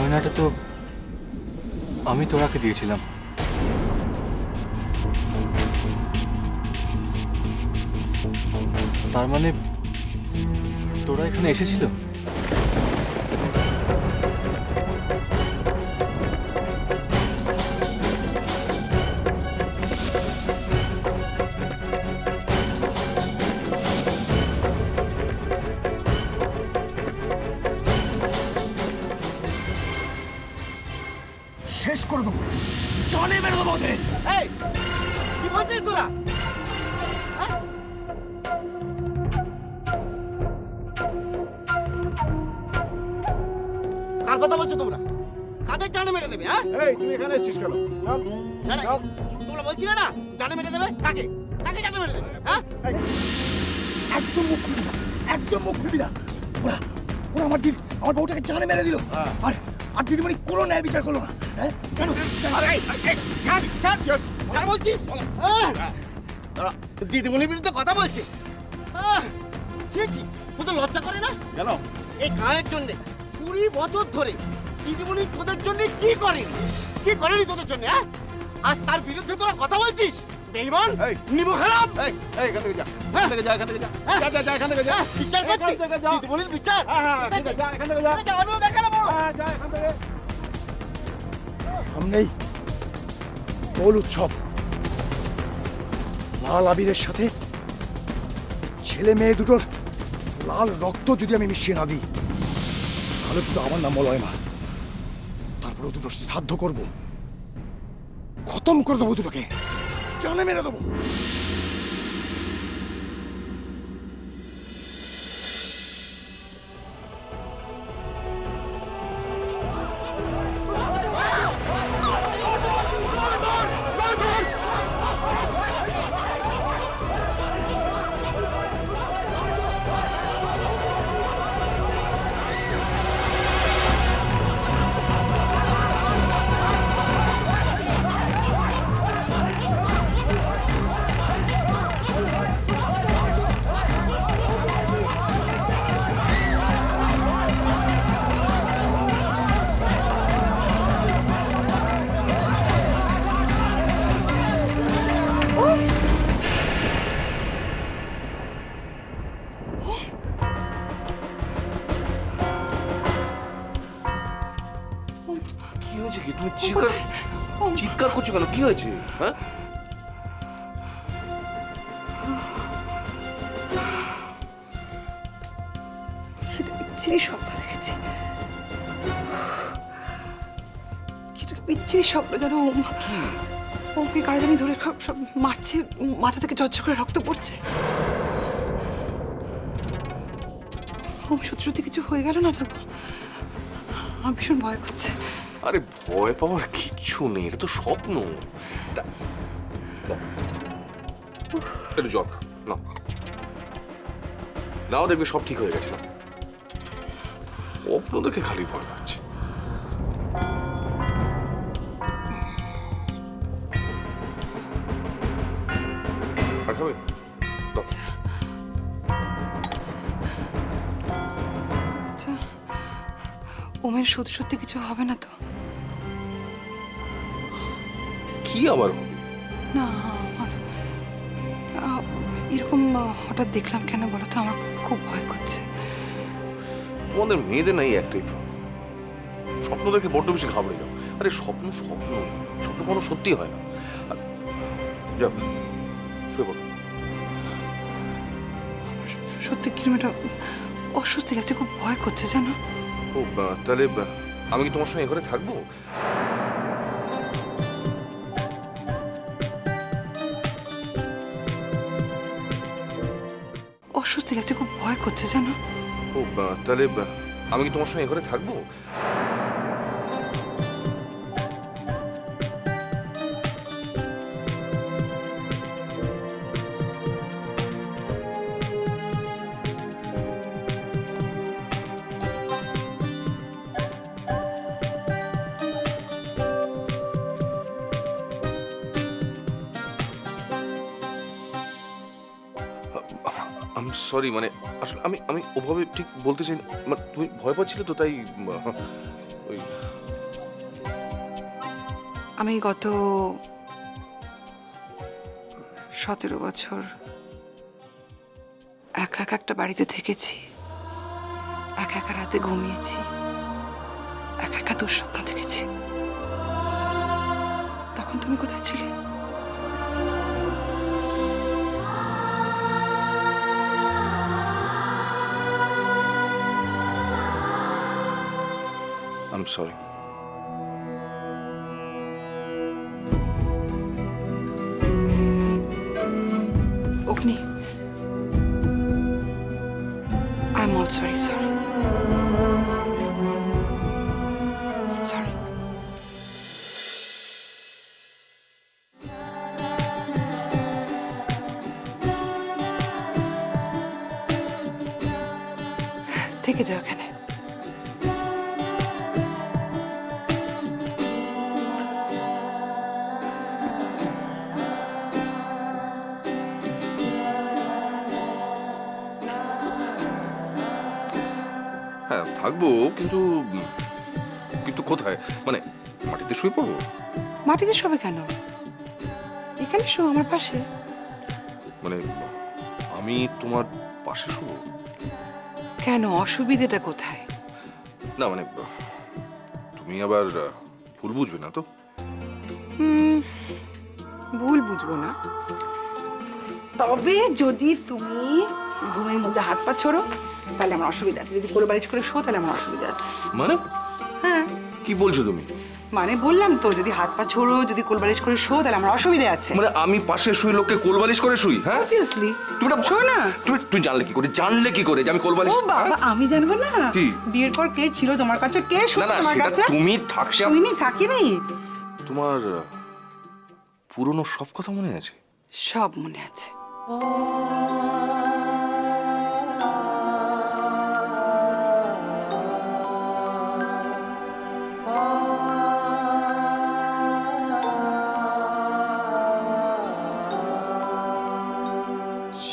গয়নাটা তো আমি তোরাকে দিয়েছিলাম। তার মানে তোরা এখানে এসেছিল? শেষ করে দেবো, জানে মেরে দেবো ওদের। এই কি বলছিস তোরা? হ্যাঁ? কার কথা বলছো তোমরা? কাদের জানে মেরে দেবে? হ্যাঁ, এই তুই এখানে এসেছিস কেন? চল, না, না, চল। তোমরা বলছিলে না জানে মেরে দেবে? কাকে কাকে জানে মেরে দেবে? হ্যাঁ, এই, একদম মুখ খুলবি না, একদম মুখ খুলবি না। ওরা ওরা আমার বউটাকে জানে মেরে দিল। আর আর দিদিমণি কোনো ন্যায় বিচার করলো না। হ্যাঁ কেন? আরে, এই, ছাড়, ছাড়, ছাড় বলছি। দাঁড়া, দিদিমণির বিরুদ্ধে কথা বলছে। ছি ছি, তোদের লজ্জা করে না? কেন? এই গায়ের জন্য 20 বছর ধরে দিদিমণি তোদের জন্য কি করেনি? কি করেনি তোদের জন্য? হ্যাঁ, আজ তার বিরুদ্ধে তোরা কথা বলছিস? বেঈমান, এই, নিমো খারাপ। এই এখান থেকে যা, হ্যাঁ। এখান থেকে যা, এখান থেকে যা, হ্যাঁ। যা, যা, যা, এখান থেকে যা। বিচার করছি, এখান থেকে যা। দিদিমণির বিচার। হ্যাঁ, ঠিক আছে, যা, এখান থেকে যা। যা, আমিও দেখে নেবো। হ্যাঁ, যা, এখান থেকে। সামনেই দোল উৎসব। লাল আবিরের সাথে ছেলে মেয়ে দুটোর লাল রক্ত যদি আমি মিশিয়ে না দিই, তাহলে কিন্তু আমার নাম মলয় না। তারপরে দুটো শ্রাদ্ধ করব, খতম করে দেবো দুটোকে, জানে মেরে দেবো। কি হয়েছে? কি তুমি চিৎকার চিৎকার করছো কেন? কি হয়েছে? হ্যাঁ, সেটা বিচ্ছিরি স্বপ্ন দেখেছি। বিচ্ছিরি স্বপ্ন যেন ওকে কারা জানি ধরে সব মারছে, মাথা থেকে ঝরঝর করে রক্ত পড়ছে। সত্যি সত্যি কিছু হয়ে গেল না তো? আমার ভীষণ ভয় করছে। আরে ভয় পাওয়ার কিচ্ছু নেই, এটা তো স্বপ্ন। নাও, একটু জল খাও, নাও নাও, দেখবে সব ঠিক হয়ে গেছে। স্বপ্ন দেখে খালি ভয় পাচ্ছে। আর খাবে? নাও। আচ্ছা, ওমের সত্যি সত্যি কিছু হবে না তো? কি আবার হবে? না, আমার এরকম হঠাৎ দেখলাম কেন বলো তো? আমার খুব ভয় করছে। তোমাদের মেয়েদের নাই একটাই প্রবলেম, স্বপ্ন দেখে বড্ড বেশি ঘাবড়ে যাও। আরে স্বপ্ন স্বপ্নই, স্বপ্ন কোনো সত্যি হয় না। আর যাও, শুয়ে পড়ো। সত্যি কিরম একটা অস্বস্তি লাগছে, খুব ভয় করছে জানো। ও তাহলে আমি কি তোমার সঙ্গে এ ঘরে থাকবো? অস্বস্তি লাগছে, খুব ভয় করছে জানো। ও তাহলে আমি কি তোমার সঙ্গে এ ঘরে থাকবো? আমি সরি, মানে আসলে আমি আমি ওভাবে ঠিক বলতে চাই না। মানে তুমি ভয় পাচ্ছিলে তো, তাই ওই আমি গত 17 বছর একা একা একটা বাড়িতে থেকেছি, একা একা রাতে ঘুমিয়েছি, একা একা দুঃস্বপ্ন দেখেছি। তখন তুমি কোথায় ছিলে? I am sorry. Agni, I am also very sorry. Sorry. থেকে যাও এখানে। হ্যাঁ থাকবো, কিন্তু কিন্তু কোথায়? মানে মাটিতে শুয়ে পড়বো? মাটিতে শোবে কেন? এখানে শো আমার পাশে। মানে আমি তোমার পাশে শুবো? কেন, অসুবিধেটা কোথায়? না মানে তুমি আবার ভুল বুঝবে না তো? ভুল বুঝবো না, তবে যদি তুমি ঘুমের মধ্যে হাত পা ছোড়ো তাহলে আমার অসুবিধা আছে। যদি কোলে বালিশ করে শো তাহলে আমার অসুবিধা আছে। মানে হ্যাঁ, কি বলছো তুমি? মানে বললাম তো, যদি হাত পা ছোড়ো, যদি কোল বালিশ করে শো তাহলে আমার অসুবিধা আছে। মানে আমি পাশে শুই লোককে কোলবালিশ করে শুই? হ্যাঁ অবভিয়াসলি। তুমি না শো না। তুই জানলে কি করে? জানলে কি করে যে আমি কোলবালিশ? ও বাবা, আমি জানবো না? কি? বিয়ের পর কে ছিল তোমার কাছে? কে না শুনতো না, তোমার সেটা কাছে? তুমি থাকতে শুইনি, থাকিনি। তোমার পুরনো সব কথা মনে আছে? সব মনে আছে।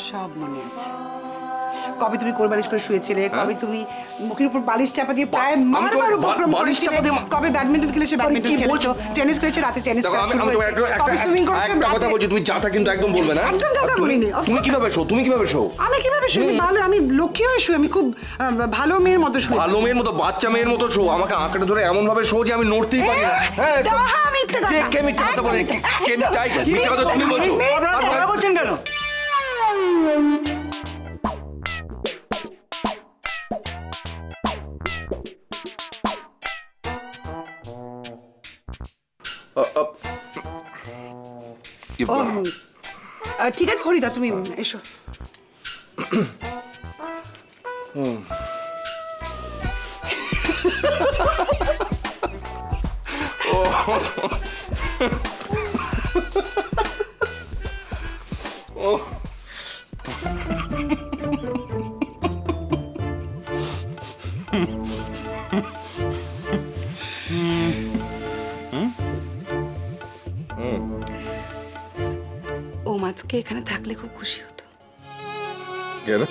সব মনে আছে। কবে তুমি কোল বালিশ করে শুয়েছিলে, কবে তুমি মুখের উপর বালিশ চাপা দিয়ে প্রায় আমি তো মারবার উপক্রম বালিশ করেছিলে, চাপা দিয়ে কবে ব্যাডমিন্টন খেলেছো, ব্যাডমিন্টন কি খেলেছো, বলছো? টেনিস খেলেছো, রাতে টেনিস দেখো, খেলা আমি শুরু আমি তোমাকে হয়েছে, কবে সুইমিং করেছো একটা কথা রাতে। বলছি, তুমি যাতা কিন্তু একদম বলবে না। একদম যাতা বলিনি। তুমি কিভাবে শো? তুমি কিভাবে শো? আমি কিভাবে শুই? ভালো, আমি লক্ষ্মী হয়ে শুই। আমি খুব ভালো মেয়ের মতো শুই। ভালো মেয়ের মতো, বাচ্চা মেয়ের মতো শো। আমাকে আঁকড়ে ধরে এমন ভাবে শো যে আমি নড়তেই পারি না। হ্যাঁ যাহা মিথ্যে কথা। কে মিথ্যে কথা বলে? কে মিথ্যে কথা তুমি বলছো? আপনারা বলছেন কেন? ও, ঠিক আছে হরিদা, তুমি এসো। ও আজকে এখানে থাকলে খুব খুশি হতো। কেন?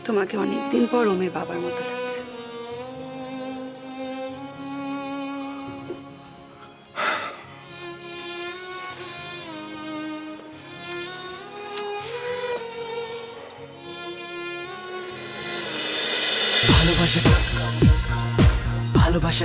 তোমাকে অনেকদিন পর ওমের বাবার মতো লাগছে। ভালোবাসা ভালোবাসা